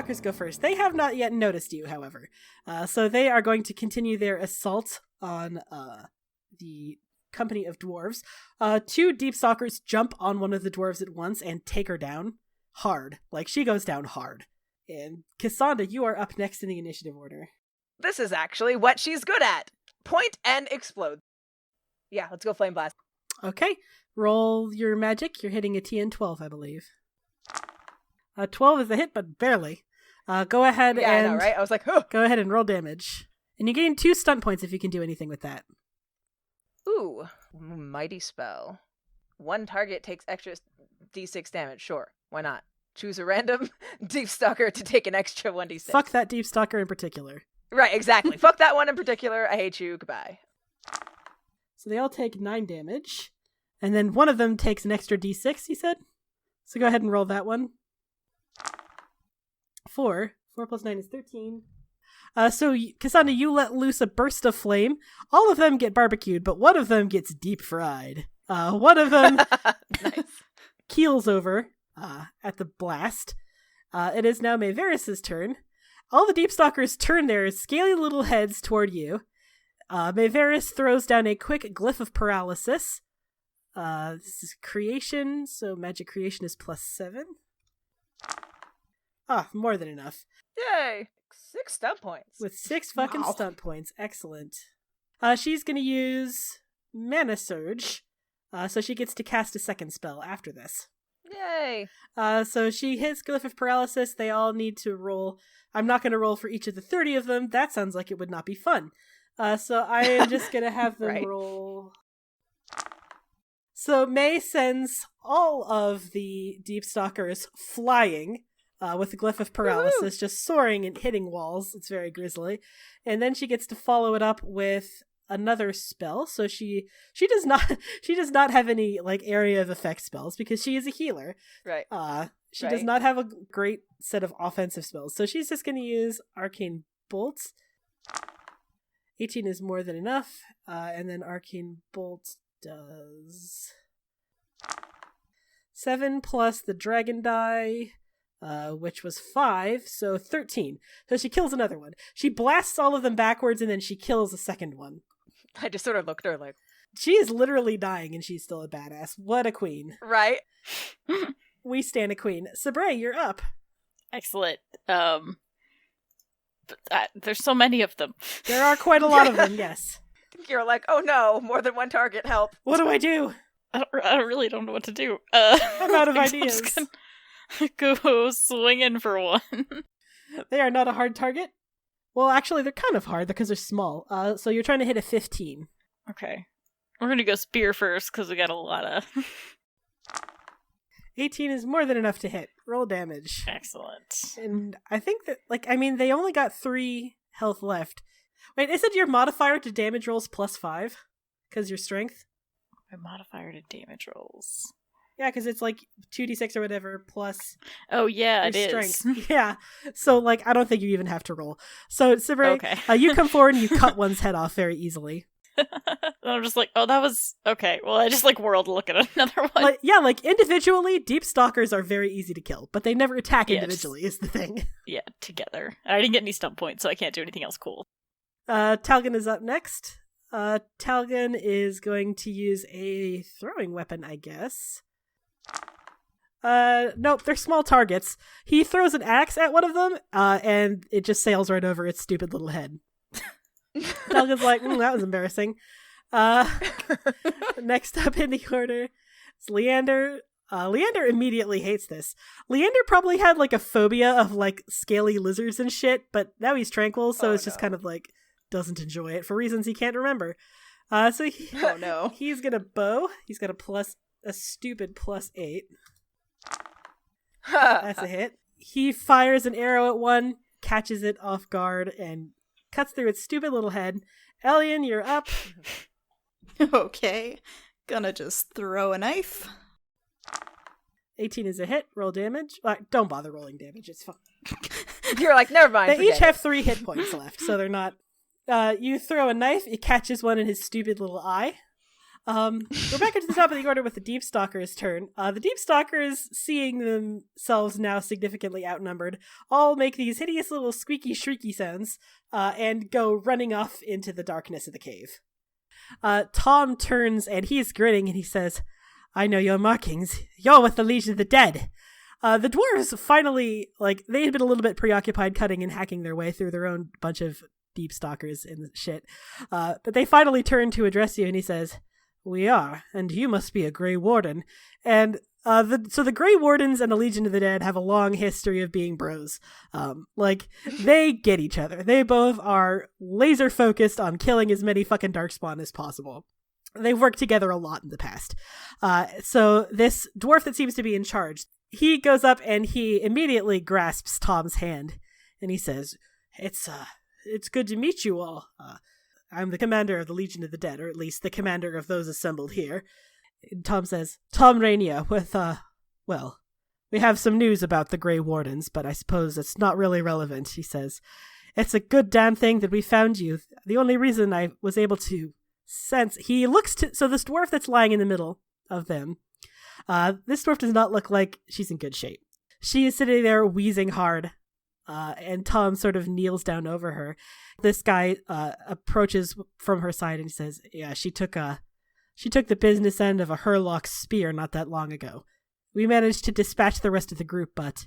stalkers go first. They have not yet noticed you, however. So they are going to continue their assault on the company of dwarves. 2 deep stalkers jump on one of the dwarves at once and take her down hard. Like, she goes down hard. And Cassandra, you are up next in the initiative order. This is actually what she's good at. Point and explode. Yeah, let's go flame blast. Okay, roll your magic. You're hitting a TN 12, I believe. 12 is a hit, but barely. Go ahead Yeah, and... I know, right? I was like, huh. Go ahead and roll damage. And you gain 2 stunt points if you can do anything with that. Ooh, mighty spell. 1 target takes extra d6 damage. Sure, why not? Choose a random deep stalker to take an extra 1d6. Fuck that deep stalker in particular. Right, exactly. Fuck that one in particular. I hate you. Goodbye. So they all take 9 damage. And then one of them takes an extra d6, he said? So go ahead and roll that one. 4. 4 plus 9 is 13. So, Cassandra, you let loose a burst of flame. All of them get barbecued, but one of them gets deep fried. One of them Nice. keels over at the blast. It is now Mayveris's turn. All the deep stalkers turn their scaly little heads toward you. Mayveris throws down a quick glyph of paralysis. This is creation, so magic creation is +7. More than enough. Yay! 6 stunt points. With 6 fucking stunt points. Excellent. She's going to use Mana Surge, so she gets to cast a second spell after this. Yay! So she hits Glyph of Paralysis. They all need to roll. I'm not going to roll for each of the 30 of them. That sounds like it would not be fun. So I am just going to have them Right. roll. So May sends all of the Deep Stalkers flying with the Glyph of Paralysis, just soaring and hitting walls. It's very grisly. And then she gets to follow it up with another spell. So she does not have any like area of effect spells because she is a healer. Right. She does not have a great set of offensive spells. So she's just going to use Arcane Bolt. 18 is more than enough. And then Arcane Bolt does 7 plus the dragon die, which was 5, so 13. So she kills another one. She blasts all of them backwards and then she kills a second one. I just sort of looked at her like... She is literally dying and she's still a badass. What a queen. Right? We stand a queen. Sabre, you're up. Excellent. There's so many of them. There are quite a lot of them, yes. You're like, oh no, more than 1 target, help. What do I do? I really don't know what to do. I'm out of I'm ideas. just gonna go swinging for one. They are not a hard target. Well, actually, they're kind of hard because they're small. So you're trying to hit a 15. Okay. We're gonna go spear first because we got a lot of... 18 is more than enough to hit. Roll damage. Excellent. And I think that, they only got 3 health left. Wait, isn't your modifier to damage rolls +5? Because your strength? My modifier to damage rolls. Yeah, because it's 2d6 or whatever plus Oh, yeah, your it strength. is. Yeah. So, I don't think you even have to roll. So, Sabre, Okay. You come forward and you cut one's head off very easily. I'm just like, oh, that was... Okay, well, I just, whirled to look at another one. Individually, deep stalkers are very easy to kill, but they never attack Yes. individually, is the thing. Yeah, together. I didn't get any stump points, so I can't do anything else cool. Talgan is up next. Talgan is going to use a throwing weapon, I guess. Nope, they're small targets. He throws an axe at one of them, and it just sails right over its stupid little head. Talgan's like, that was embarrassing. Next up in the order is Leander. Leander immediately hates this. Leander probably had a phobia of scaly lizards and shit, but now he's tranquil, so it's just kind of doesn't enjoy it for reasons he can't remember. So Oh no. he's gonna bow. He's got a stupid +8. That's a hit. He fires an arrow at one, catches it off guard, and cuts through its stupid little head. Elian, you're up. Okay. Gonna just throw a knife. 18 is a hit. Roll damage. Don't bother rolling damage. It's fine. You're like, never mind. They each have 3 hit points left, so they're not... you throw a knife. It catches one in his stupid little eye. We're back into the top of the order with the Deep Stalkers' turn. The Deep Stalkers, seeing themselves now significantly outnumbered, all make these hideous little squeaky, shrieky sounds, and go running off into the darkness of the cave. Tom turns and he's grinning and he says, I know your markings. You're with the Legion of the Dead. The dwarves finally, they had been a little bit preoccupied cutting and hacking their way through their own bunch of Deep Stalkers and shit. But they finally turn to address you and he says, we are, and you must be a Grey Warden. And so the Grey Wardens and the Legion of the Dead have a long history of being bros. They get each other. They both are laser focused on killing as many fucking Darkspawn as possible. They've worked together a lot in the past. So this dwarf that seems to be in charge, he goes up and he immediately grasps Tom's hand and he says, it's good to meet you all. I'm the commander of the Legion of the Dead, or at least the commander of those assembled here. And Tom says, Tom Rainier with, we have some news about the Grey Wardens, but I suppose it's not really relevant, he says. It's a good damn thing that we found you. The only reason I was able to sense... He looks to... So this dwarf that's lying in the middle of them, this dwarf does not look like she's in good shape. She is sitting there wheezing hard, and Tom sort of kneels down over her. This guy approaches from her side and says, yeah, she took the business end of a Hurlock spear not that long ago. We managed to dispatch the rest of the group, but...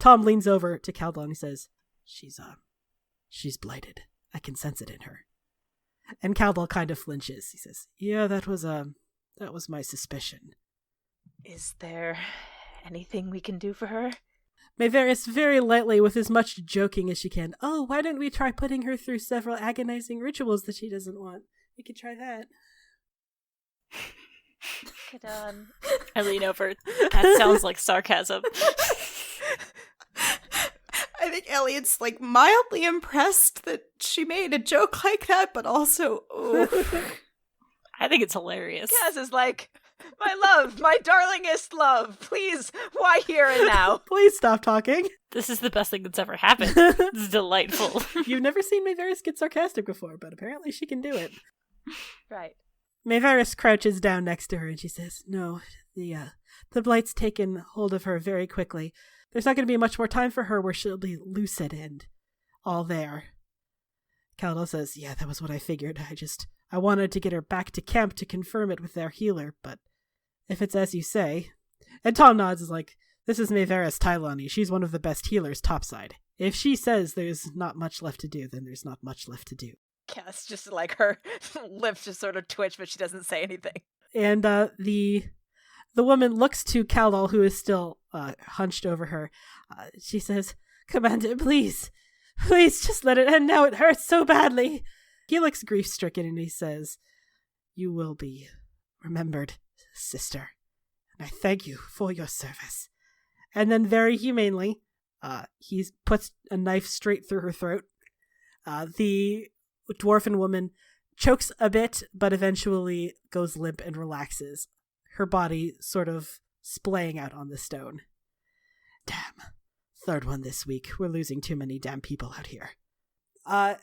Tom leans over to Caldal and he says, she's blighted. I can sense it in her. And Caldal kind of flinches. He says, yeah, that was my suspicion. Is there anything we can do for her? Maevaris very lightly, with as much joking as she can. Oh, why don't we try putting her through several agonizing rituals that she doesn't want? We could try that. Get on. I lean over. That sounds like sarcasm. I think Elliot's mildly impressed that she made a joke like that, but also, oof. I think it's hilarious. Kaz is like, my love, my darlingest love, please, why here and now? Please stop talking. This is the best thing that's ever happened. This is delightful. You've never seen Maevaris get sarcastic before, but apparently she can do it. Right. Maevaris crouches down next to her and she says, no, the blight's taken hold of her very quickly. There's not going to be much more time for her where she'll be lucid and all there. Caldal says, yeah, that was what I figured. I wanted to get her back to camp to confirm it with their healer, but if it's as you say... And Tom nods is like, this is Maevaris Tylani. She's one of the best healers topside. If she says there's not much left to do, then there's not much left to do. Cass just her lips just sort of twitch, but she doesn't say anything. And the woman looks to Caldal, who is still hunched over her. She says, Commander, please, just let it end now. It hurts so badly. He looks grief-stricken and he says, you will be remembered, sister, and I thank you for your service. And then very humanely, he puts a knife straight through her throat. The dwarfen woman chokes a bit, but eventually goes limp and relaxes, her body sort of splaying out on the stone. Damn. Third one this week. We're losing too many damn people out here.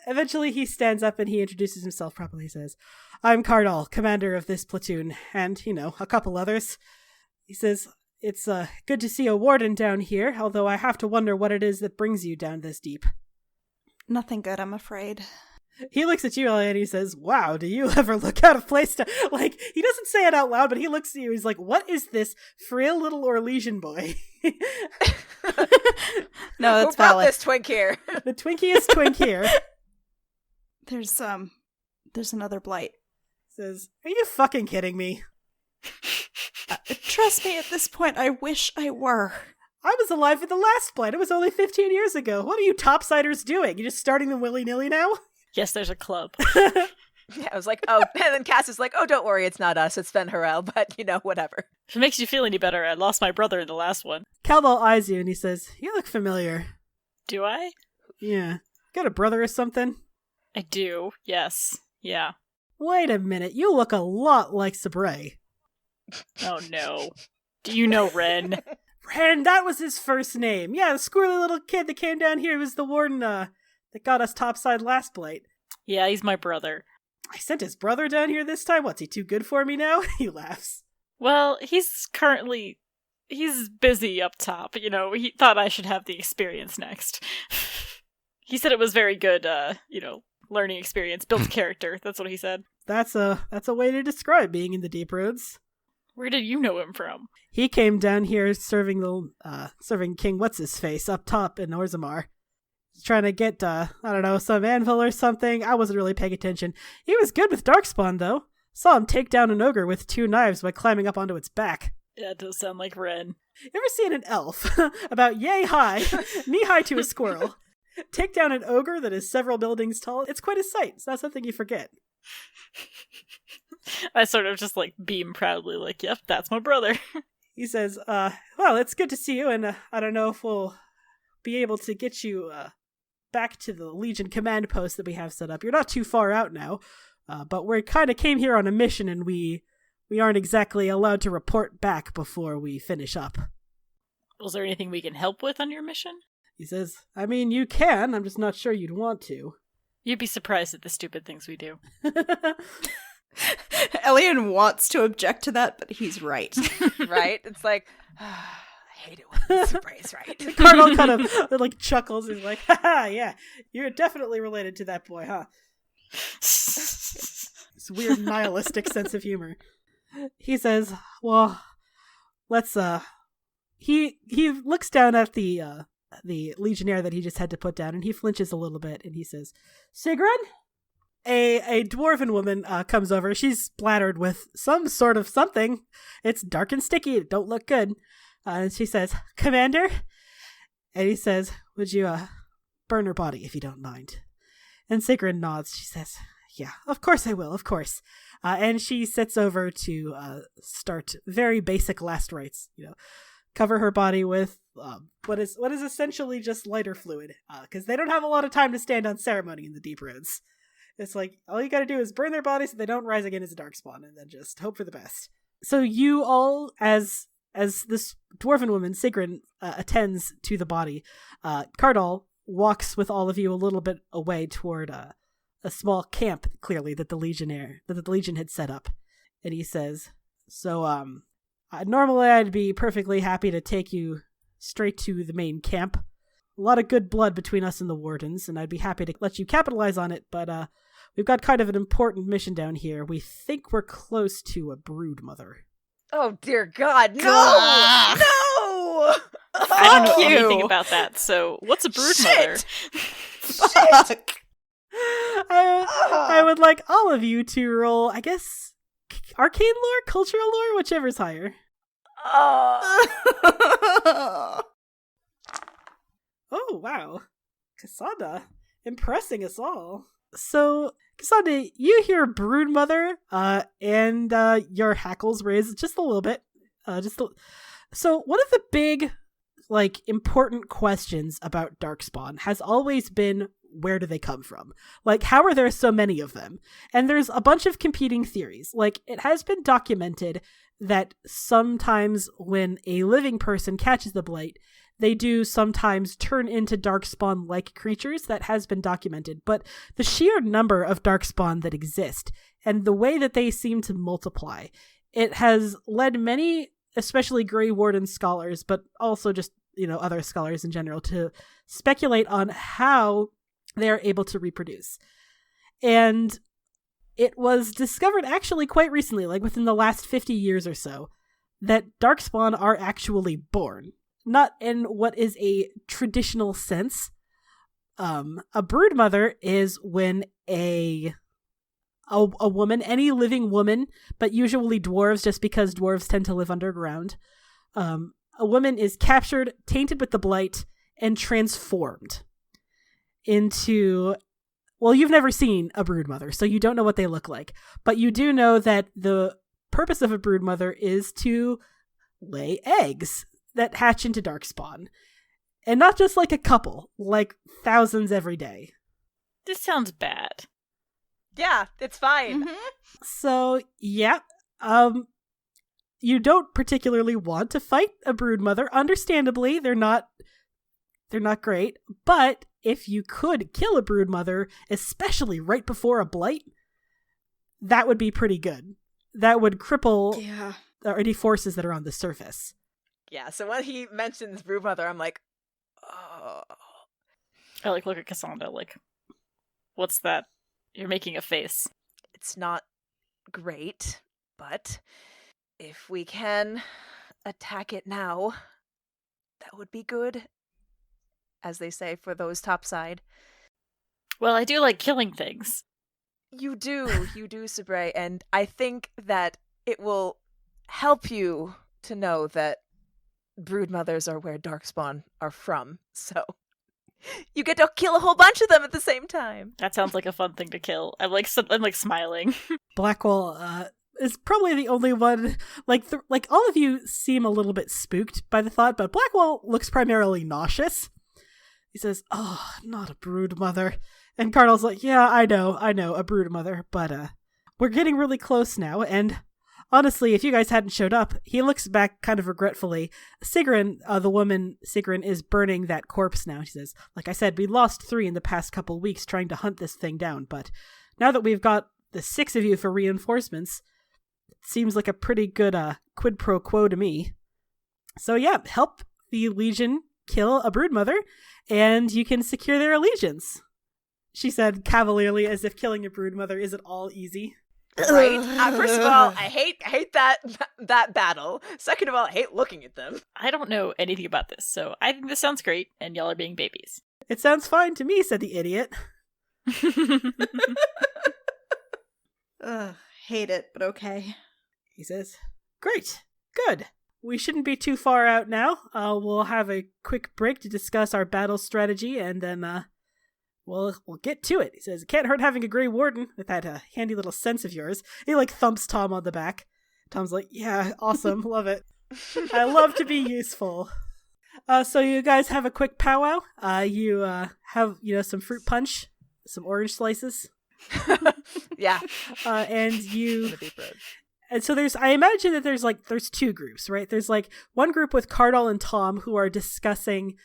Eventually he stands up and he introduces himself properly. He says, I'm Cardal, commander of this platoon, and, a couple others. He says, it's good to see a warden down here, although I have to wonder what it is that brings you down this deep. Nothing good, I'm afraid. He looks at you and he says, wow, do you ever look out of place to... he doesn't say it out loud, but he looks at you. He's like, what is this frail little Orlesian boy? No, that's Who brought valid. this twink here? The twinkiest twink here. There's another blight. Says, are you fucking kidding me? Trust me, at this point, I wish I were. I was alive at the last blight. It was only 15 years ago. What are you topsiders doing? You just starting them willy-nilly now? Yes, there's a club. Yeah, I was like, oh, and then Cass is like, oh, don't worry, it's not us, it's Ben Harrell, but, whatever. If it makes you feel any better, I lost my brother in the last one. Caldal eyes you and he says, you look familiar. Do I? Yeah. Got a brother or something? I do, yes. Yeah. Wait a minute, you look a lot like Sabre. Oh no. Do you know Ren? Ren, that was his first name. Yeah, the squirrely little kid that came down here was the warden that got us topside last blight. Yeah, he's my brother. I sent his brother down here this time. What's he too good for me now? He laughs. Well, he's busy up top. He thought I should have the experience next. He said it was very good, learning experience, built character. That's what he said. That's a way to describe being in the Deep Roads. Where did you know him from? He came down here serving King What's-His-Face up top in Orzammar. He's trying to get, some anvil or something. I wasn't really paying attention. He was good with Darkspawn, though. Saw him take down an ogre with 2 knives by climbing up onto its back. Yeah, it does sound like Ren. You ever seen an elf about yay high, knee-high to a squirrel, take down an ogre that is several buildings tall? It's quite a sight. It's not something you forget. I sort of just beam proudly yep, that's my brother. He says, well, it's good to see you, and I don't know if we'll be able to get you back to the Legion command post that we have set up. You're not too far out now, but we kind of came here on a mission, and we aren't exactly allowed to report back before we finish up. Was there anything we can help with on your mission? He says, I mean, you can, I'm just not sure you'd want to. You'd be surprised at the stupid things we do. Elian wants to object to that, but he's right. Right? It's like, I hate it when it's surprise, right? Cardinal kind of chuckles. He's like, haha, yeah, you're definitely related to that boy, huh? This weird nihilistic sense of humor. He says, well, let's, he looks down at the legionnaire that he just had to put down, and he flinches a little bit, and he says, Sigrun? A dwarven woman comes over. She's splattered with some sort of something. It's dark and sticky. It don't look good. And she says, Commander? And he says, would you burn her body if you don't mind? And Sigrun nods. She says, yeah, of course I will, of course. And she sits over to start very basic last rites. Cover her body with what is essentially just lighter fluid, because they don't have a lot of time to stand on ceremony in the Deep Roads. It's like, all you gotta do is burn their bodies so they don't rise again as a darkspawn, and then just hope for the best. So you all, as this dwarven woman, Sigrun, attends to the body, Cardal walks with all of you a little bit away toward a small camp, clearly, that the Legion had set up. And he says, so, normally I'd be perfectly happy to take you straight to the main camp. A lot of good blood between us and the Wardens, and I'd be happy to let you capitalize on it, but we've got kind of an important mission down here. We think we're close to a brood mother. Oh, dear God, no! Ah! No! I don't know you. anything about that, so what's a brood mother? Fuck. I would like all of you to roll, I guess, arcane lore, cultural lore, whichever's higher. Oh, wow. Cassandra, impressing us all. So, Cassandra, you hear Broodmother, and your hackles raise just a little bit. So, one of the big, important questions about Darkspawn has always been, where do they come from? How are there so many of them? And there's a bunch of competing theories. It has been documented that sometimes when a living person catches the blight, they do sometimes turn into Darkspawn-like creatures. That has been documented. But the sheer number of Darkspawn that exist and the way that they seem to multiply, it has led many, especially Grey Warden scholars, but also just, other scholars in general, to speculate on how they're able to reproduce. And it was discovered actually quite recently, within the last 50 years or so, that Darkspawn are actually born. Not in what is a traditional sense. A brood mother is when a woman, any living woman, but usually dwarves, just because dwarves tend to live underground. A woman is captured, tainted with the blight, and transformed into... Well, you've never seen a brood mother, so you don't know what they look like. But you do know that the purpose of a brood mother is to lay eggs that hatch into Darkspawn. And not just a couple, thousands every day. This sounds bad. Yeah, it's fine. Mm-hmm. So, yeah. You don't particularly want to fight a brood mother. Understandably, they're not great. But if you could kill a brood mother, especially right before a blight, that would be pretty good. That would cripple Yeah. any forces that are on the surface. Yeah, so when he mentions Broodmother, I'm like, oh. I look at Cassandra like, what's that? You're making a face. It's not great, but if we can attack it now, that would be good, as they say for those topside. Well, I do like killing things. You do, Sabre, and I think that it will help you to know that broodmothers are where Darkspawn are from, so you get to kill a whole bunch of them at the same time. That sounds like a fun thing to kill. I'm like smiling. Blackwell is probably the only one. Like all of you seem a little bit spooked by the thought, but Blackwell looks primarily nauseous. He says, "Oh, not a broodmother." And Cardinal's like, "Yeah, I know, a broodmother, but we're getting really close now." And honestly, if you guys hadn't showed up, he looks back kind of regretfully. Sigrun, the woman Sigrun, is burning that corpse now. She says, "Like I said, we lost 3 in the past couple weeks trying to hunt this thing down, but now that we've got the 6 of you for reinforcements, it seems like a pretty good quid pro quo to me. So yeah, help the Legion kill a broodmother, and you can secure their allegiance," she said cavalierly, as if killing a broodmother isn't all easy. Right? First of all, I hate that battle. Second of all, I hate looking at them. I don't know anything about this, so I think this sounds great, and y'all are being babies. "It sounds fine to me," said the idiot. Hate it, but okay. He says, "Great, good. We shouldn't be too far out now. We'll have a quick break to discuss our battle strategy, and then we'll get to it." He says, "It can't hurt having a Grey Warden with that handy little sense of yours." He thumps Tom on the back. Tom's like, "Yeah, awesome, love it. I love to be useful." So you guys have a quick powwow. You have some fruit punch, some orange slices. Yeah. And you... And so I imagine that there's 2 groups, right? There's one group with Cardal and Tom who are discussing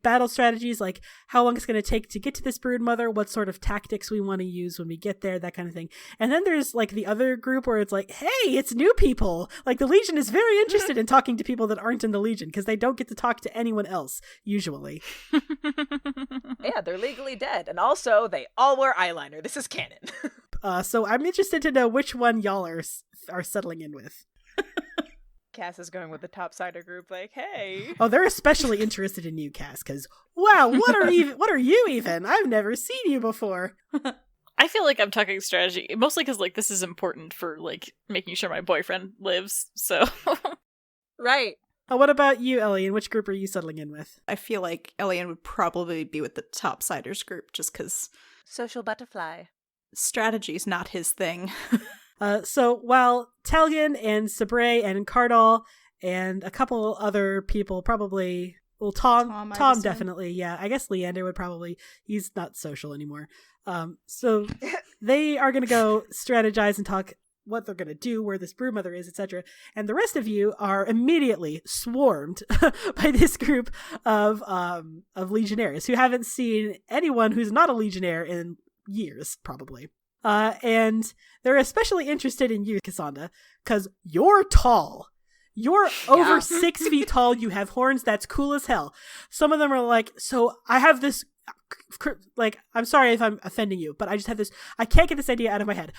battle strategies, like how long it's going to take to get to this broodmother, what sort of tactics we want to use when we get there, that kind of thing. And then there's the other group where it's hey, it's new people. The Legion is very interested in talking to people that aren't in the Legion because they don't get to talk to anyone else, usually. Yeah, they're legally dead. And also, they all wear eyeliner. This is canon. So I'm interested to know which one y'all are settling in with. Cass is going with the topsider group, hey. Oh, they're especially interested in you, Cass, because wow, what are you even? I've never seen you before. I feel like I'm talking strategy, mostly because this is important for making sure my boyfriend lives, so. Right. What about you, Elian? Which group are you settling in with? I feel like Elian would probably be with the topsiders group just because Social butterfly. strategy's not his thing. So while Talgan and Sabre and Cardal and a couple other people probably, well, Tom definitely, yeah. I guess Leander would probably, he's not social anymore. So they are going to go strategize and talk what they're going to do, where this broodmother is, etc. And the rest of you are immediately swarmed by this group of legionnaires who haven't seen anyone who's not a legionnaire in years, probably. And they're especially interested in you, Cassandra, because you're tall. You're over 6 feet tall. You have horns. That's cool as hell. Some of them are so I have this, I'm sorry if I'm offending you, but I just have this, I can't get this idea out of my head.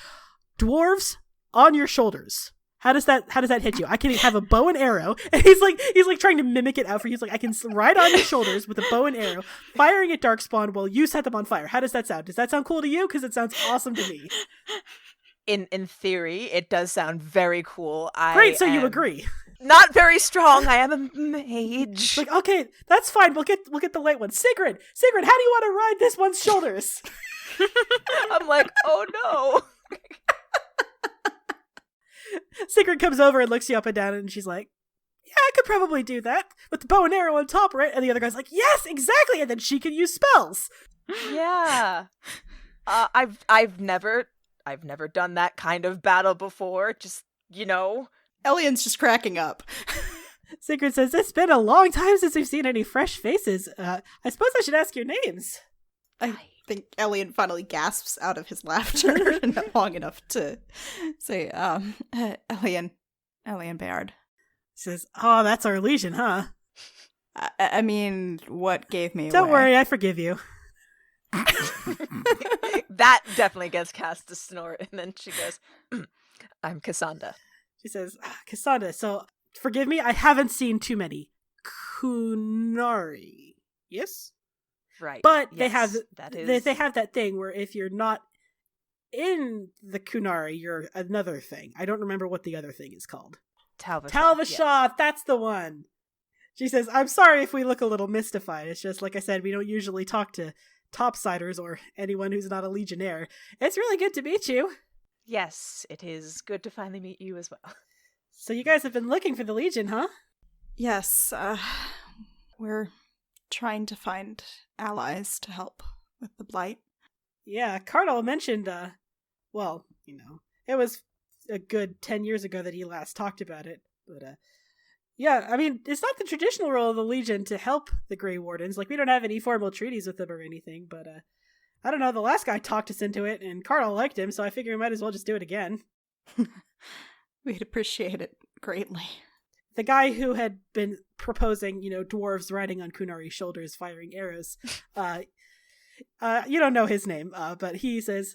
Dwarves on your shoulders. How does that hit you? I can have a bow and arrow, and he's trying to mimic it out for you. He's I can ride on your shoulders with a bow and arrow, firing at Darkspawn while you set them on fire. How does that sound? Does that sound cool to you? Because it sounds awesome to me. In theory, it does sound very cool. Great, so you agree. Not very strong. I am a mage. Okay, that's fine. We'll get the light one. Sigrid, how do you want to ride this one's shoulders? I'm oh no. Sigrid comes over and looks you up and down, and she's like, "Yeah, I could probably do that with the bow and arrow on top, right?" And the other guy's like, "Yes, exactly." And then she can use spells. Yeah. I've never done that kind of battle before. Just Elian's just cracking up. Sigrid says, "It's been a long time since we've seen any fresh faces. I suppose I should ask your names." think Elian finally gasps out of his laughter long enough to say, Elian Bayard. He says, "Oh, that's our legion, huh? I mean, what gave me Don't away? worry, I forgive you." That definitely gets cast to snort, and then she goes, I'm Cassandra. She says, "Cassandra, so forgive me, I haven't seen too many Kunari. Yes? Right. But yes, they have that they have that thing where if you're not in the Kunari, you're another thing. I don't remember what the other thing is called. Talvashov, that's the one." She says, "I'm sorry if we look a little mystified. It's just, like I said, we don't usually talk to topsiders or anyone who's not a legionnaire. It's really good to meet you." Yes, it is good to finally meet you as well. "So you guys have been looking for the Legion, huh?" Yes, we're trying to find allies to help with the Blight. "Yeah, Cardinal mentioned, well, it was a good 10 years ago that he last talked about it, but, yeah, I mean, it's not the traditional role of the Legion to help the Grey Wardens. Like, we don't have any formal treaties with them or anything, but, I don't know, the last guy talked us into it, and Cardinal liked him, so I figure we might as well just do it again." We'd appreciate it greatly. The guy who had been proposing, dwarves riding on Kunari's shoulders firing arrows, you don't know his name, but he says,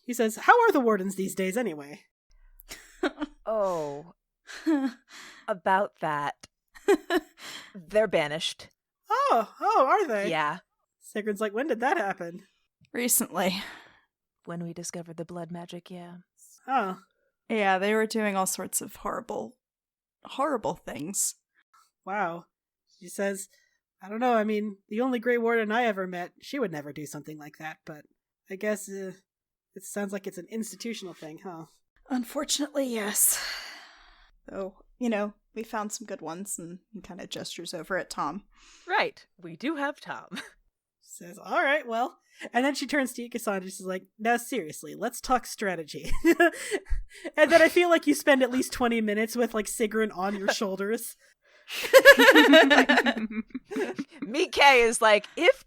"How are the Wardens these days anyway?" Oh, about that. They're banished. Oh, are they? Yeah. Sigrun's like, "When did that happen?" Recently. When we discovered the blood magic, yeah. Oh. Yeah, they were doing all sorts of horrible things. Wow. She says, "I don't know, I mean, the only Grey Warden I ever met, she would never do something like that, but I guess it sounds like it's an institutional thing, huh?" Unfortunately, yes. Though, we found some good ones, and he kind of gestures over at Tom. Right. We do have Tom. Says, "All right, well." And then she turns to you, Cassandra, she's like, "Now seriously, let's talk strategy." And then I feel like you spend at least 20 minutes with, like, Sigrun on your shoulders. Mike is like, if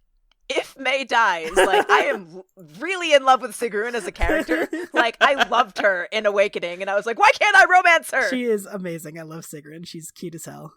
May dies, like, I am really in love with Sigrun as a character. Like, I loved her in Awakening, and I was like, why can't I romance her? She is amazing. I love Sigrun. She's cute as hell.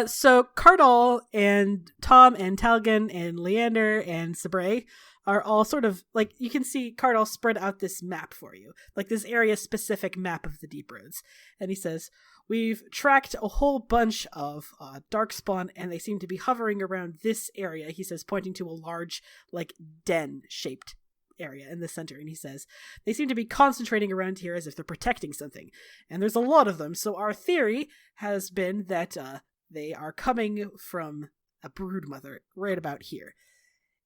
So Cardal and Tom and Talgan and Leander and Sabre are all sort of, like, you can see Cardal spread out this map for you, like this area-specific map of the Deep Roads. And he says, "We've tracked a whole bunch of darkspawn, and they seem to be hovering around this area," he says, pointing to a large, like, den-shaped area in the center. And he says, "They seem to be concentrating around here as if they're protecting something. And there's a lot of them, so our theory has been that they are coming from a broodmother right about here."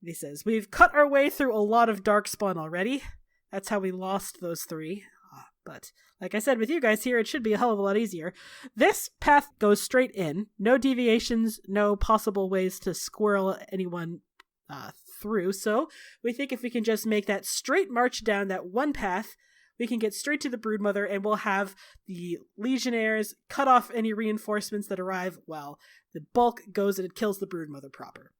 And he says, "We've cut our way through a lot of darkspawn already. That's how we lost those 3. But like I said, with you guys here, it should be a hell of a lot easier. This path goes straight in. No deviations, no possible ways to squirrel anyone through. So we think if we can just make that straight march down that one path, we can get straight to the broodmother, and we'll have the legionnaires cut off any reinforcements that arrive while the bulk goes and it kills the broodmother proper."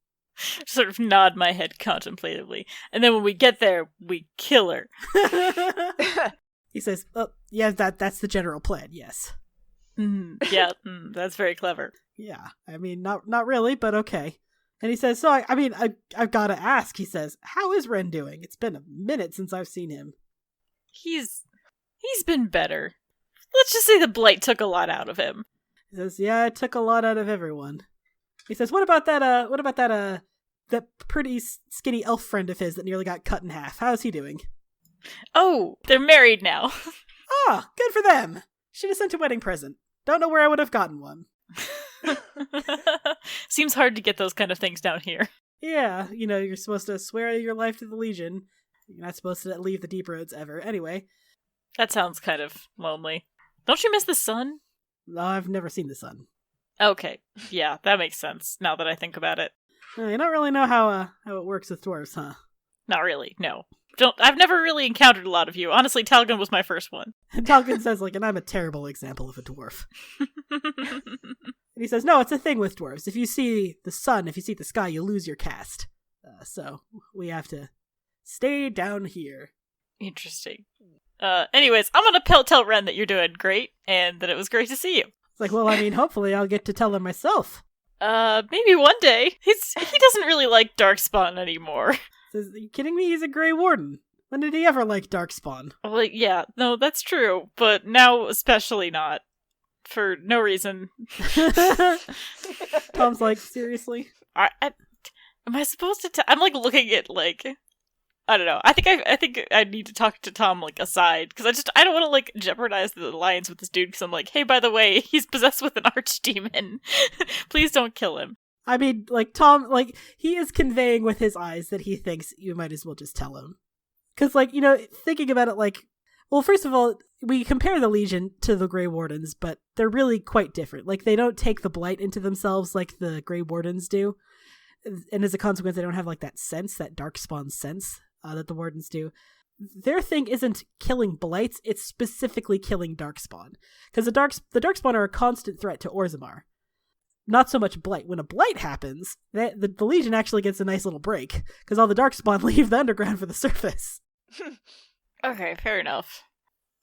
Sort of nod my head contemplatively. "And then when we get there, we kill her." He says, "Oh, yeah, that's the general plan, yes." Yeah, that's very clever. Yeah, I mean, not really, but okay. And he says, "So, I've got to ask," he says, "how is Ren doing? It's been a minute since I've seen him." He's been better. Let's just say the blight took a lot out of him. He says, "Yeah, it took a lot out of everyone." He says, What about that pretty skinny elf friend of his that nearly got cut in half? How's he doing?" Oh, they're married now. "Ah, good for them. Should have sent a wedding present. Don't know where I would have gotten one." Seems hard to get those kind of things down here. Yeah, you're supposed to swear your life to the Legion. You're not supposed to leave the Deep Roads ever. Anyway. That sounds kind of lonely. Don't you miss the sun? No, I've never seen the sun. Okay, yeah, that makes sense, now that I think about it. You don't really know how it works with dwarves, huh? Not really, no. I've never really encountered a lot of you. Honestly, Talgan was my first one. And Talgan says, and I'm a terrible example of a dwarf. And he says, no, it's a thing with dwarves. If you see the sun, if you see the sky, you lose your caste. So we have to stay down here. Interesting. Anyways, I'm gonna tell Ren that you're doing great, and that it was great to see you. It's like, well, I mean, hopefully I'll get to tell him myself. Maybe one day. He doesn't really like Darkspawn anymore. Says, are you kidding me? He's a Grey Warden. When did he ever like Darkspawn? Well, yeah, no, that's true, but now especially not. For no reason. Tom's like, seriously? Am I supposed to I'm like looking at like, I don't know. I think I need to talk to Tom like aside, because I don't want to like jeopardize the alliance with this dude, because I'm like, hey, by the way, he's possessed with an archdemon. Please don't kill him. I mean, like, Tom, like, he is conveying with his eyes that he thinks you might as well just tell him. Because, like, you know, thinking about it, like, well, first of all, we compare the Legion to the Grey Wardens, but they're really quite different. Like, they don't take the blight into themselves like the Grey Wardens do. And as a consequence, they don't have, like, that sense, that Darkspawn sense that the Wardens do. Their thing isn't killing blights, it's specifically killing Darkspawn. Because the Darkspawn are a constant threat to Orzammar. Not so much blight. When a blight happens, the Legion actually gets a nice little break, because all the Darkspawn leave the underground for the surface. Okay, fair enough.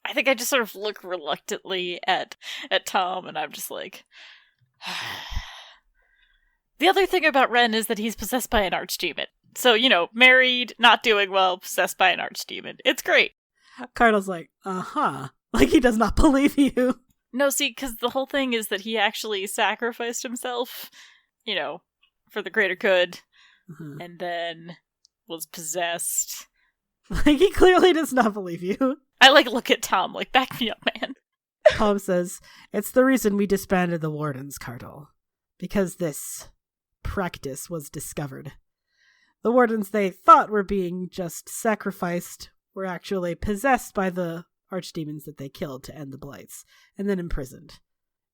I think I just sort of look reluctantly at Tom, and I'm just like... The other thing about Ren is that he's possessed by an archdemon. So, you know, married, not doing well, possessed by an archdemon. It's great. Cardinal's like, uh-huh. Like, he does not believe you. No, see, because the whole thing is that he actually sacrificed himself, you know, for the greater good, and then was possessed. Like, he clearly does not believe you. I, like, look at Tom, like, back me up, man. Tom says, it's the reason we disbanded the Wardens, Cardinal. Because this practice was discovered. The Wardens they thought were being just sacrificed were actually possessed by the archdemons that they killed to end the blights, and then imprisoned.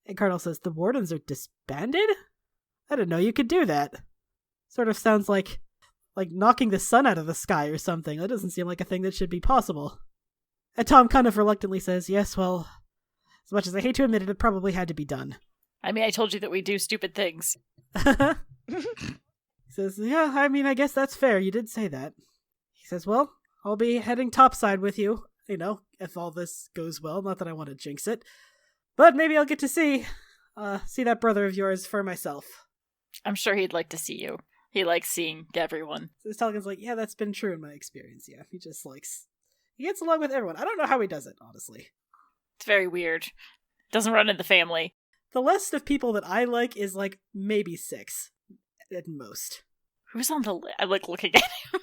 And Cardinal says, the Wardens are disbanded? I didn't know you could do that. Sort of sounds like knocking the sun out of the sky or something. That doesn't seem like a thing that should be possible. And Tom kind of reluctantly says, yes, well, as much as I hate to admit it, it probably had to be done. I mean, I told you that we do stupid things. He says, yeah, I mean, I guess that's fair. You did say that. He says, well, I'll be heading topside with you, you know, if all this goes well. Not that I want to jinx it. But maybe I'll get to see that brother of yours for myself. I'm sure he'd like to see you. He likes seeing everyone. So Talkin's like, yeah, that's been true in my experience, yeah. He gets along with everyone. I don't know how he does it, honestly. It's very weird. Doesn't run in the family. The list of people that I like is, like, maybe 6 at most. Who's on the list? I'm, like, looking at him.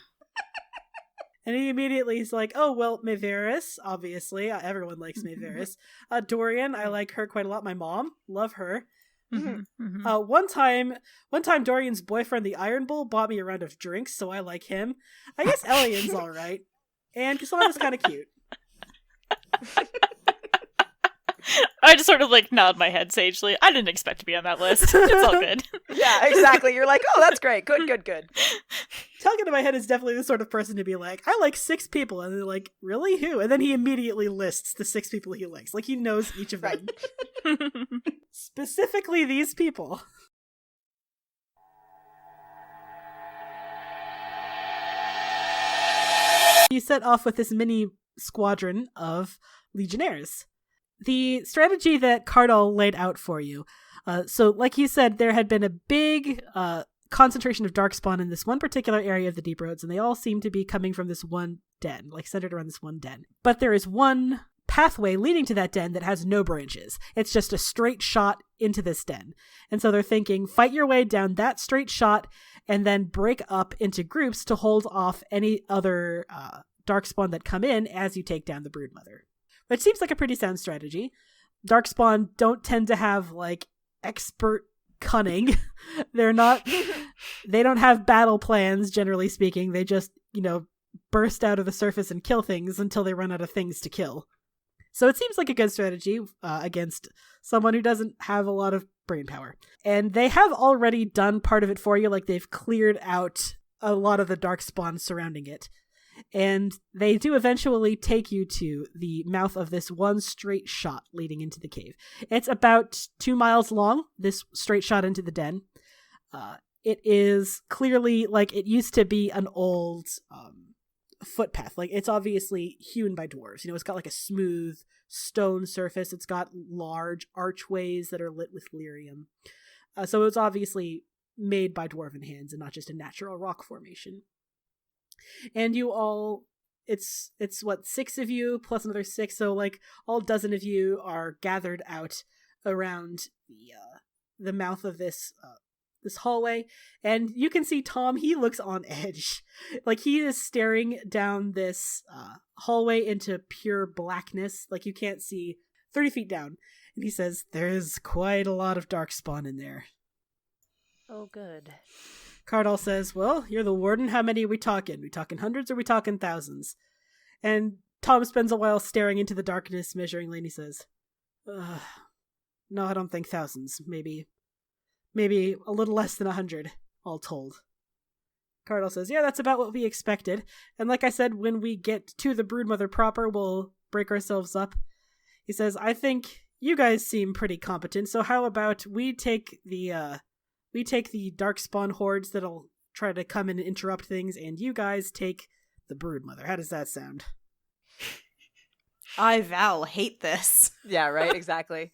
And he immediately is like, oh, well, Maeveris, obviously. Everyone likes Maeveris. Dorian, I like her quite a lot. My mom, love her. One time Dorian's boyfriend, the Iron Bull, bought me a round of drinks, so I like him. I guess Elian's alright. And Cassandра's kind of cute. I just sort of, like, nod my head sagely. I didn't expect to be on that list. It's all good. Yeah, exactly. You're like, oh, that's great. Good. Talking in my head is definitely the sort of person to be like, I like 6 people. And they're like, really? Who? And then he immediately lists the 6 people he likes. Like, he knows each of them. Specifically these people. You set off with this mini squadron of legionnaires. The strategy that Cardal laid out for you. So, like you said, there had been a big concentration of darkspawn in this one particular area of the Deep Roads, and they all seem to be coming from this one den, like centered around this one den. But there is one pathway leading to that den that has no branches. It's just a straight shot into this den. And so they're thinking, fight your way down that straight shot and then break up into groups to hold off any other darkspawn that come in as you take down the Broodmother. Which seems like a pretty sound strategy. Darkspawn don't tend to have, like, expert cunning. They don't have battle plans, generally speaking. They just, you know, burst out of the surface and kill things until they run out of things to kill. So it seems like a good strategy against someone who doesn't have a lot of brain power. And they have already done part of it for you, like they've cleared out a lot of the darkspawn surrounding it. And they do eventually take you to the mouth of this one straight shot leading into the cave. It's about 2 miles long, this straight shot into the den. It is clearly like it used to be an old footpath. Like it's obviously hewn by dwarves. It's got like a smooth stone surface. It's got large archways that are lit with lyrium. So it's obviously made by dwarven hands and not just a natural rock formation. And you all, it's what, 6 of you plus another 6, so like all dozen of you are gathered out around the mouth of this hallway, and you can see Tom. He looks on edge, like he is staring down this hallway into pure blackness. Like you can't see 30 feet down, and he says, "There's quite a lot of darkspawn in there." Oh, good. Cardall says, "Well, you're the warden. How many are we talking? We talking hundreds or we talking thousands?" And Tom spends a while staring into the darkness, measuringly, and he says, "No, I don't think thousands. Maybe a little less than 100, all told." Cardall says, "Yeah, that's about what we expected. And like I said, when we get to the Broodmother proper, we'll break ourselves up." He says, "I think you guys seem pretty competent, so how about we take the Darkspawn hordes that'll try to come and interrupt things, and you guys take the Broodmother. How does that sound?" I, Val, hate this. Yeah, right, exactly.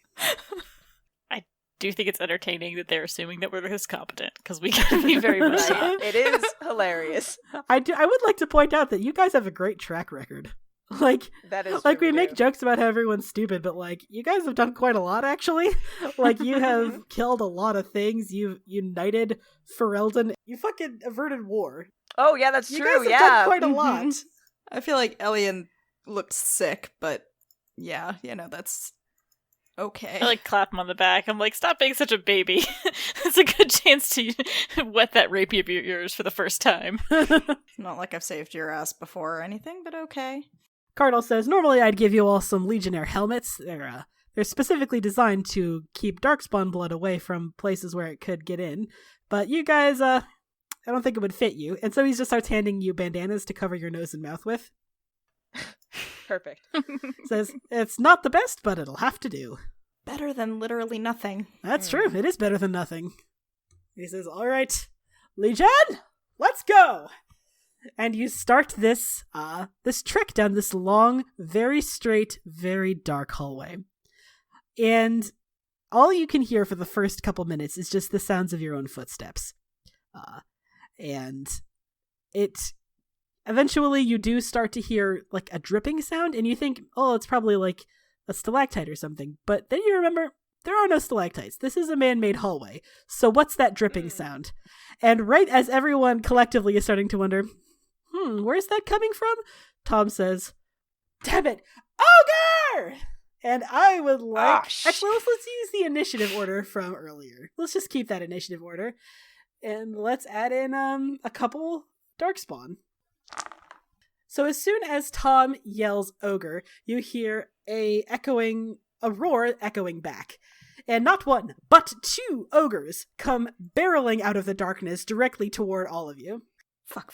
Do you think it's entertaining that they're assuming that we're this competent? Because we can be very much Right? not. It is hilarious. I would like to point out that you guys have a great track record. Like, That is like true, we make do. jokes about how everyone's stupid, but like you guys have done quite a lot actually. Like you have killed a lot of things. You've united Ferelden. You fucking averted war. Oh, yeah, that's You true. guys have Yeah. done quite a Mhm. lot. I feel like Elian looked sick, but yeah, that's okay. I clap him on the back. I'm like, stop being such a baby. It's a good chance to wet that rapier of yours for the first time. It's not like I've saved your ass before or anything, but okay. Cardinal says, "Normally I'd give you all some Legionnaire helmets. They're specifically designed to keep Darkspawn blood away from places where it could get in. But you guys, I don't think it would fit you." And so he just starts handing you bandanas to cover your nose and mouth with. Perfect. Says, "It's not the best, but it'll have to do." Better than literally nothing. That's true. It is better than nothing. He says, "All right, Legion, let's go." And you start this trek down this long, very straight, very dark hallway. And all you can hear for the first couple minutes is just the sounds of your own footsteps. And it eventually you do start to hear like a dripping sound, and you think, oh, it's probably like a stalactite or something. But then you remember there are no stalactites. This is a man-made hallway. So what's that dripping sound? And right as everyone collectively is starting to wonder, where's that coming from? Tom says, "Damn it, Ogre!" And I would like... Actually, let's use the initiative order from earlier. Let's just keep that initiative order. And let's add in a couple Darkspawn. So as soon as Tom yells Ogre, you hear a roar echoing back. And not one, but 2 ogres come barreling out of the darkness directly toward all of you. Fuck.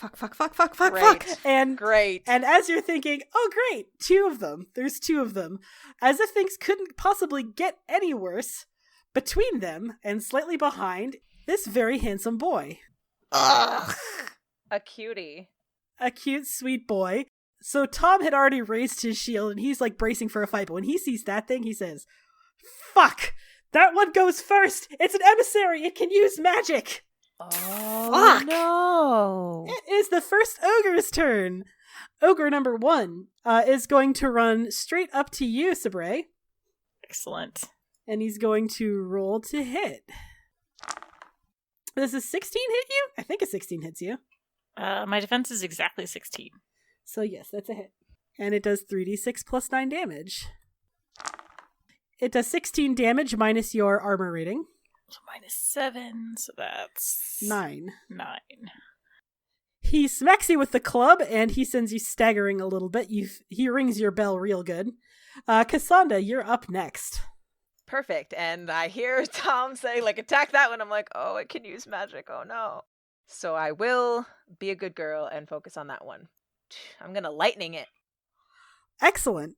Great. And Great. And as you're thinking, oh great, 2 of them. There's 2 of them. As if things couldn't possibly get any worse, between them and slightly behind, this very handsome boy. Ugh. A cutie. A cute, sweet boy. So Tom had already raised his shield and he's like bracing for a fight, but when he sees that thing, he says, "Fuck! That one goes first! It's an emissary! It can use magic!" Oh, Fuck. no. It is the first ogre's turn. Ogre number 1 is going to run straight up to you, Sabre. Excellent. And he's going to roll to hit. Does a 16 hit you? I think a 16 hits you. My defense is exactly 16. So yes, that's a hit. And it does 3d6 plus 9 damage. It does 16 damage minus your armor rating. So -7, so that's 9. 9. He smacks you with the club, and he sends you staggering a little bit. He rings your bell real good. Cassandra, you're up next. Perfect. And I hear Tom say, attack that one. I'm like, oh, it can use magic. Oh, no. So I will be a good girl and focus on that one. I'm gonna lightning it. Excellent.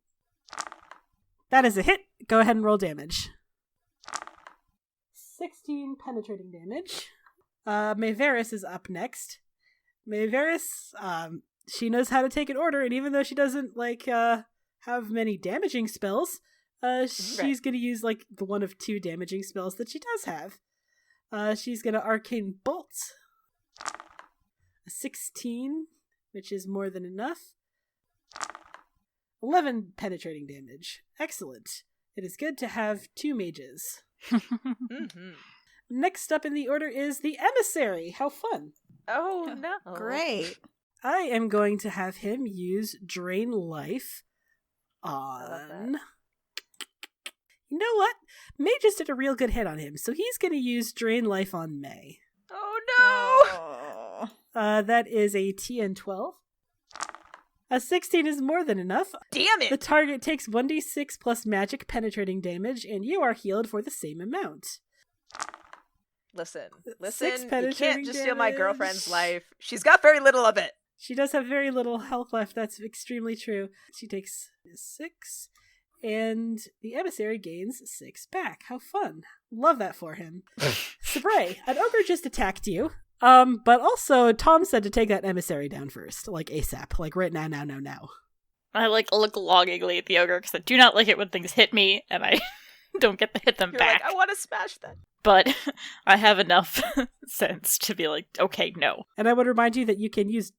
That is a hit. Go ahead and roll damage. 16 penetrating damage. Mayveris is up next. Mayveris, she knows how to take an order, and even though she doesn't have many damaging spells, she's gonna use the one of 2 damaging spells that she does have. She's gonna Arcane Bolt. A 16, which is more than enough. 11 penetrating damage. Excellent. It is good to have 2 mages. Mm-hmm. Next up in the order is the Emissary. How fun. Oh, no. Great. I am going to have him use Drain Life on... You know what? May just did a real good hit on him, so he's going to use Drain Life on May. Oh, no! That is a TN 12. A 16 is more than enough. Damn it! The target takes 1d6 plus magic penetrating damage, and you are healed for the same amount. Listen. 6 You penetrating can't just steal my damage. girlfriend's life. She's got very little of it. She does have very little health left. That's extremely true. She takes 6, and the Emissary gains 6 back. How fun. Love that for him. Sabray, an ogre just attacked you. But also, Tom said to take that Emissary down first, ASAP, right now. I look longingly at the ogre because I do not like it when things hit me and I don't get to hit them You're back. I want to smash that. But I have enough sense to be okay, no. And I would remind you that you can use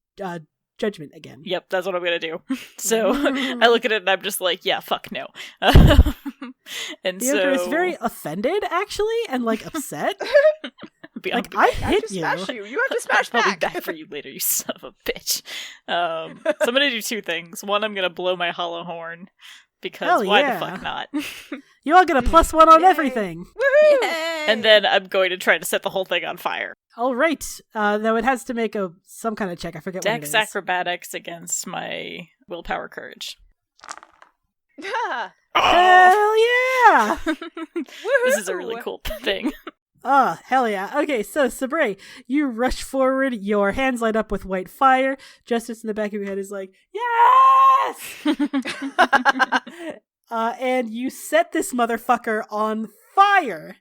Judgment again. Yep, that's what I'm gonna do. So I look at it and I'm just yeah, fuck no. And the so ogre is very offended, actually, and upset. I hit you. Smash you. You have to smash I'll be back. back for you later, you son of a bitch. So I'm gonna do 2 things. One, I'm gonna blow my hollow horn because Hell why yeah. the fuck not? You all get a +1 on Yay. everything. Woohoo! Yay! And then I'm going to try to set the whole thing on fire. All right. Though it has to make some kind of check. I forget what it Dex is. acrobatics against my willpower courage. Ah, Hell yeah! This is a really cool thing. Oh, hell yeah. Okay, so Sabray, you rush forward, your hands light up with white fire. Justice in the back of your head is like, yes! And you set this motherfucker on fire.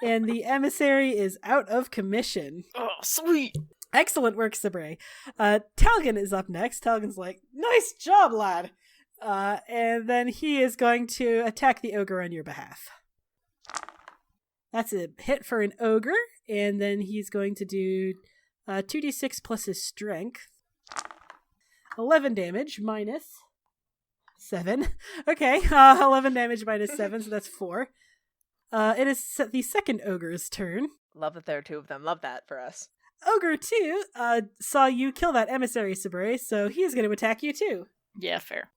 And the Emissary is out of commission. Oh, sweet. Excellent work, Sabray. Talgan is up next. Talgan's like, nice job, lad. And then he is going to attack the ogre on your behalf. That's a hit for an ogre, and then he's going to do 2d6 plus his strength. 11 damage minus 7. Okay, 11 damage minus 7, so that's 4. It is the second ogre's turn. Love that there are 2 of them. Love that for us. Ogre 2 saw you kill that Emissary, Sabray, so he's going to attack you too. Yeah, fair.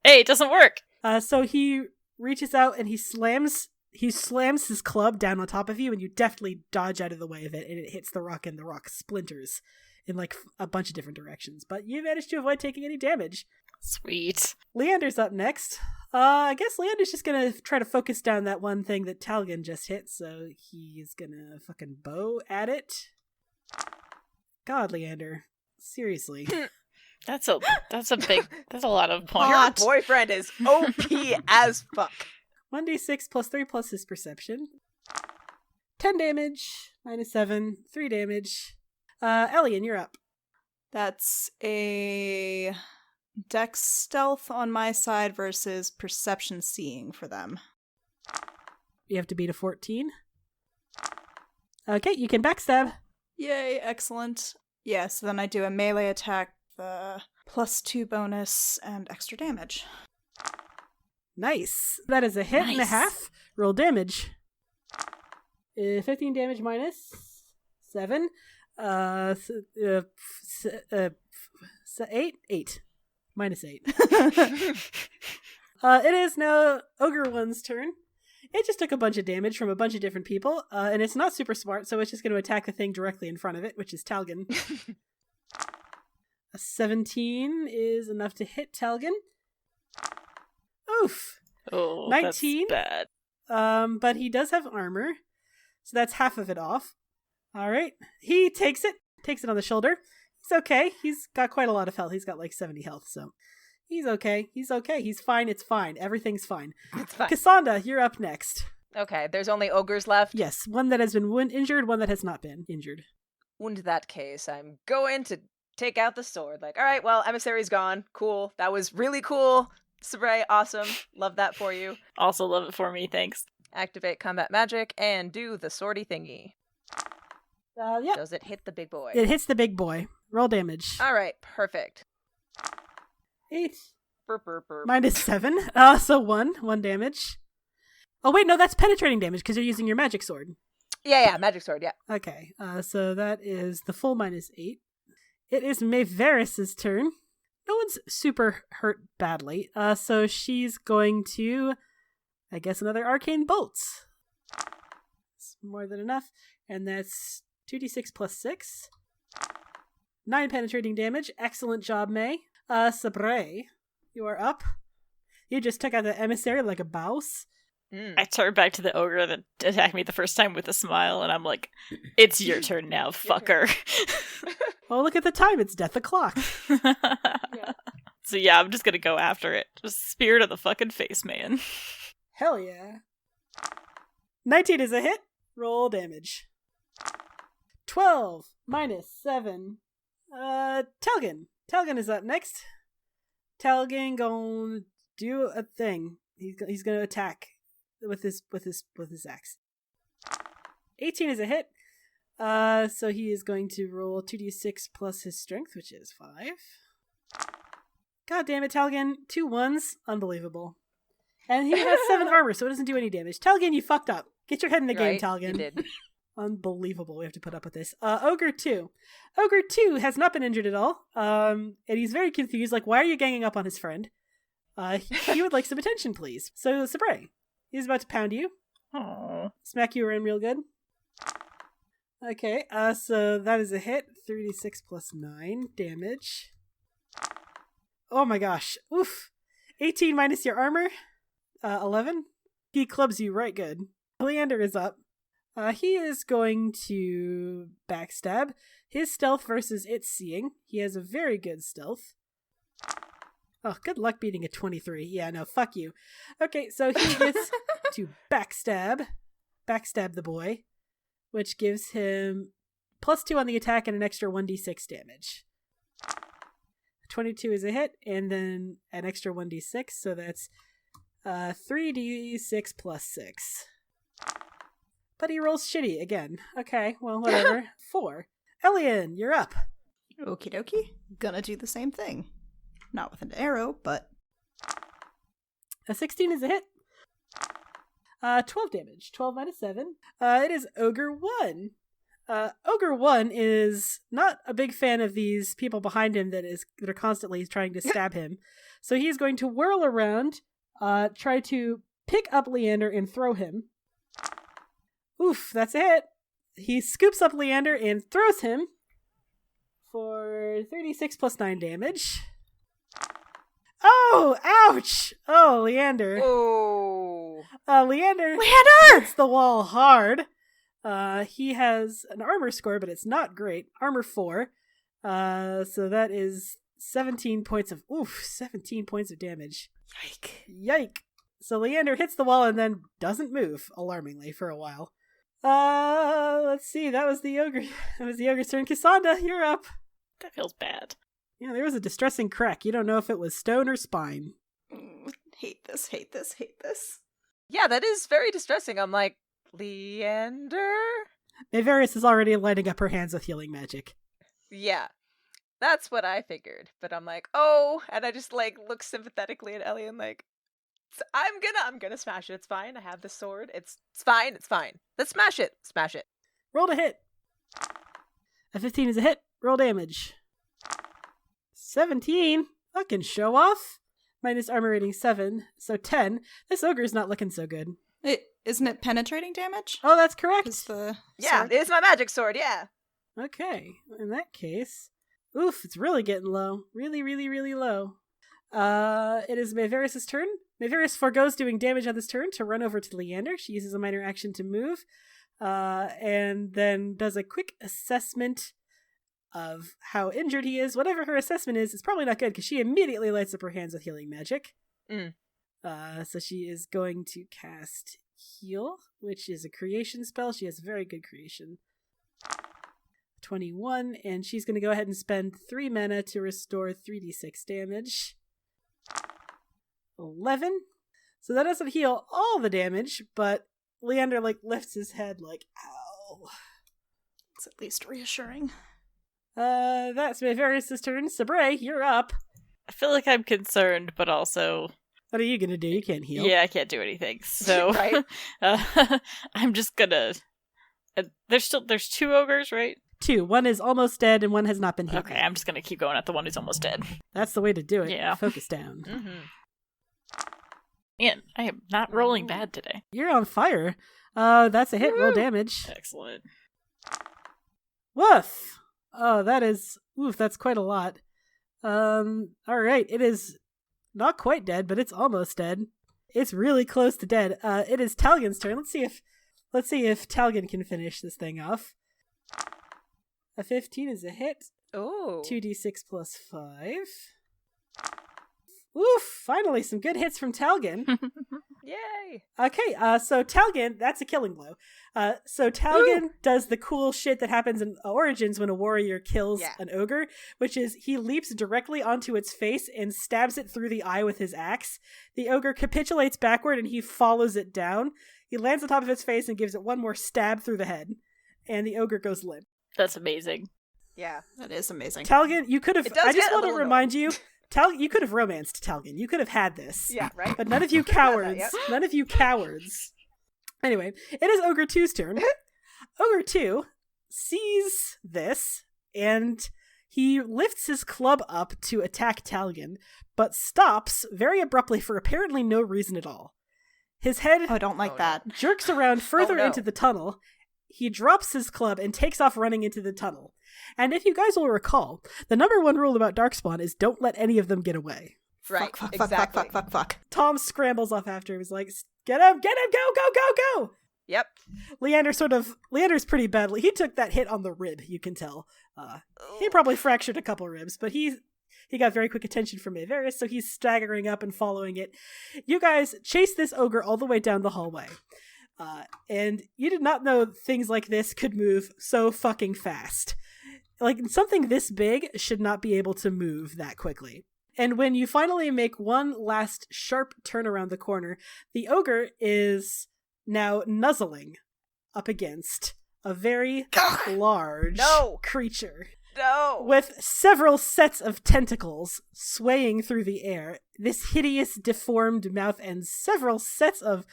Hey, it doesn't work! So he reaches out and he slams his club down on top of you, and you deftly dodge out of the way of it, and it hits the rock, and the rock splinters in a bunch of different directions. But you managed to avoid taking any damage. Sweet. Leander's up next. I guess Leander's just gonna try to focus down that one thing that Talgan just hit, so he's gonna fucking bow at it. God, Leander. Seriously. That's a lot of points. Your boyfriend is OP as fuck. 1d6 plus 3 plus his perception. 10 damage, minus 7, 3 damage. Elian, you're up. That's a Dex stealth on my side versus perception seeing for them. You have to beat a 14. Okay, you can backstab. Yay, excellent. Yeah, so then I do a melee attack, the +2 bonus, and extra damage. Nice. That is a hit and a Nice. half. Roll damage. 15 damage minus 7. 8. Minus 8. It is now Ogre One's turn. It just took a bunch of damage from a bunch of different people, and it's not super smart, so it's just going to attack the thing directly in front of it, which is Talgan. A 17 is enough to hit Talgan. Oof. Oh, 19? that's bad. But he does have armor, so that's half of it off. All right. He takes it on the shoulder. He's okay. He's got quite a lot of health. He's got like 70 health, so he's okay. He's okay. He's fine. It's fine. Everything's fine. It's fine. Cassandra, you're up next. Okay, there's only ogres left. Yes, one that has been injured, one that has not been injured. In that case, I'm going to take out the sword. Like, all right, well, emissary's gone. Cool. That was really cool. Sabre, awesome. Love that for you. Also love it for me, thanks. Activate combat magic and do the swordy thingy. Yep. Does it hit the big boy? It hits the big boy. Roll damage. All right, perfect. 8. Burp, burp, burp. Minus 7. So 1 damage. Oh, wait, no, that's penetrating damage because you're using your magic sword. Yeah, magic sword, yeah. Okay, so that is the full minus 8. It is Maeveris' turn. No one's super hurt badly, so she's going to, I guess, another arcane bolt. It's more than enough, and that's 2d6 plus 6. 9 penetrating damage. Excellent job, May. Sabre, you are up. You just took out the emissary like a bouse. I turn back to the ogre that attacked me the first time with a smile, and I'm like, it's your turn now, fucker. Oh, look at the time. It's death o'clock. So yeah, I'm just gonna go after it. Just spear to the fucking face, man. Hell yeah. 19 is a hit. Roll damage. 12 minus 7. Telgin. Telgin is up next. Telgin gonna do a thing. He's gonna attack with his axe. 18 is a hit. So he is going to roll 2d6 plus his strength, which is 5. God damn it, Telgin. 2 1s. Unbelievable. And he has 7 armor, so it doesn't do any damage. Telgin, you fucked up. Get your head in the game, Telgin. You did. Unbelievable. We have to put up with this. Ogre 2. Ogre 2 has not been injured at all. And he's very confused. Like, why are you ganging up on his friend? He would like some attention, please. So, Sabre, he's about to pound you. Aww. Smack you around real good. Okay, so that is a hit. 3d6 plus 9 damage. Oh my gosh. Oof. 18 minus your armor. 11. He clubs you right good. Leander is up. He is going to backstab. His stealth versus its seeing. He has a very good stealth. Oh, good luck beating a 23. Yeah, no, fuck you. Okay, so he gets to backstab the boy, which gives him +2 on the attack and an extra 1d6 damage. 22 is a hit, and then an extra 1d6, so that's 3d6 plus 6. But he rolls shitty again. Okay, well, whatever. 4. Elian, you're up. Okie dokie. Gonna do the same thing. Not with an arrow, but... A 16 is a hit. 12 damage. 12 minus 7. It is Ogre 1. Ogre 1 is not a big fan of these people behind him that are constantly trying to stab him. So he is going to whirl around, try to pick up Leander and throw him. Oof, that's a hit. He scoops up Leander and throws him for 36 plus 9 damage. Oh, ouch! Oh, Leander. Oh. Leander hits the wall hard. He has an armor score, but it's not great. Armor 4. So that is 17 points of damage. Yike. So Leander hits the wall and then doesn't move, alarmingly, for a while. Let's see. That was the ogre. That was the ogre's turn. Cassandra, you're up. That feels bad. Yeah, there was a distressing crack. You don't know if it was stone or spine. Hate this. Yeah, that is very distressing. I'm like, Leander? Maeveris is already lighting up her hands with healing magic. Yeah, that's what I figured. But I'm like, oh, and I just like look sympathetically at Ellie and like, I'm gonna smash it. It's fine. I have the sword. It's fine. Let's smash it. Smash it. Roll to hit. A 15 is a hit. Roll damage. 17. Fucking show off. Minus armor rating 7, so 10. This ogre's not looking so good. Isn't it penetrating damage? Oh, that's correct. Yeah, sword? it's my magic sword, yeah. Okay, in that case... Oof, it's really getting low. Really, really, really low. It is Maeveris' turn. Maeveris forgoes doing damage on this turn to run over to Leander. She uses a minor action to move, and then does a quick assessment of how injured he is. Whatever her assessment is, it's probably not good because she immediately lights up her hands with healing magic. So she is going to cast Heal, which is a creation spell. She has a very good creation. 21, and she's going to go ahead and spend 3 mana to restore 3d6 damage. 11. So that doesn't heal all the damage, but Leander, lifts his head ow. It's at least reassuring. That's Maverius' turn. Sabre, you're up. I feel like I'm concerned, but also... What are you going to do? You can't heal. Yeah, I can't do anything. So Right? I'm just gonna... there's 2 ogres, right? 2. One is almost dead and one has not been hit. Okay, I'm just gonna keep going at the one who's almost dead. That's the way to do it. Yeah. Focus down. Man, I am not rolling bad today. You're on fire. That's a hit. Roll damage. Excellent. Woof! Oh, that is... Oof, that's quite a lot. Alright, it is not quite dead, but it's almost dead. It's really close to dead. It is Talgon's turn. Let's see if Talgon can finish this thing off. A 15 is a hit. Oh. 2d6 plus 5. Oof! Finally, some good hits from Talgon. Yay! Okay, so Talgon, that's a killing blow. So Talgon does the cool shit that happens in Origins when a warrior kills an ogre, which is he leaps directly onto its face and stabs it through the eye with his axe. The ogre capitulates backward and he follows it down. He lands on top of its face and gives it one more stab through the head. And the ogre goes limp. That's amazing. Yeah. That is amazing. Talgon, you could have... I just want to remind you... you could have romanced Talgon. You could have had this. Yeah, right? But none of you cowards. None of you cowards. Anyway, it is Ogre 2's turn. Ogre 2 sees this, and he lifts his club up to attack Talgon, but stops very abruptly for apparently no reason at all. His head I don't like that. jerks around further no. into the tunnel. He drops his club and takes off running into the tunnel. And if you guys will recall, the number 1 rule about Darkspawn is don't let any of them get away. Right, Fuck, exactly. fuck. Tom scrambles off after him. He's like, get him, go! Yep. Leander's pretty badly. He took that hit on the rib, you can tell. He probably fractured a couple ribs, but he got very quick attention from Maverius, so he's staggering up and following it. You guys chase this ogre all the way down the hallway. And you did not know things like this could move so fucking fast. Something this big should not be able to move that quickly. And when you finally make one last sharp turn around the corner, the ogre is now nuzzling up against a very large creature. No! With several sets of tentacles swaying through the air, this hideous deformed mouth and several sets of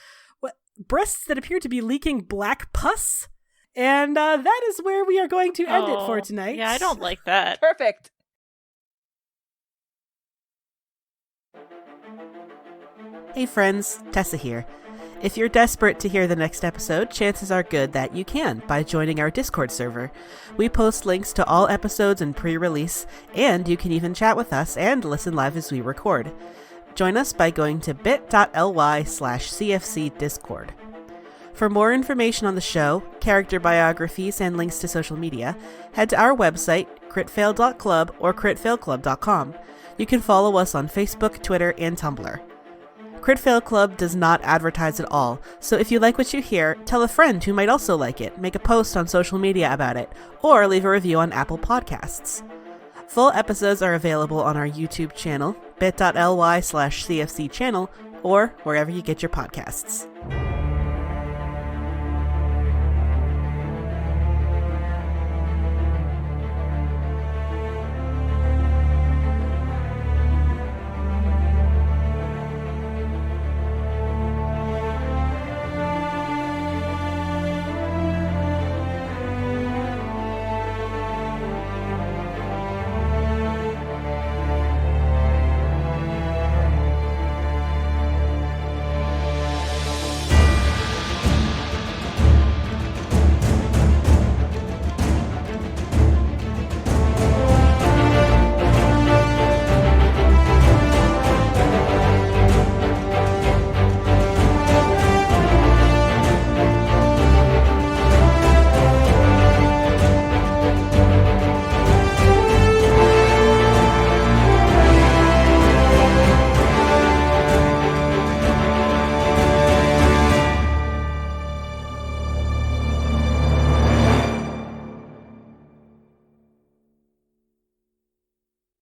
breasts that appear to be leaking black pus. And that is where we are going to end it for tonight. Yeah, I don't like that. Perfect. Hey friends, Tessa here. If you're desperate to hear the next episode, chances are good that you can by joining our Discord server. We post links to all episodes and pre-release, and you can even chat with us and listen live as we record. Join us by going to bit.ly/CFCDiscord. For more information on the show, character biographies, and links to social media, head to our website, critfail.club or critfailclub.com. You can follow us on Facebook, Twitter, and Tumblr. Critfail Club does not advertise at all, so if you like what you hear, tell a friend who might also like it, make a post on social media about it, or leave a review on Apple Podcasts. Full episodes are available on our YouTube channel, bit.ly/CFC channel, or wherever you get your podcasts.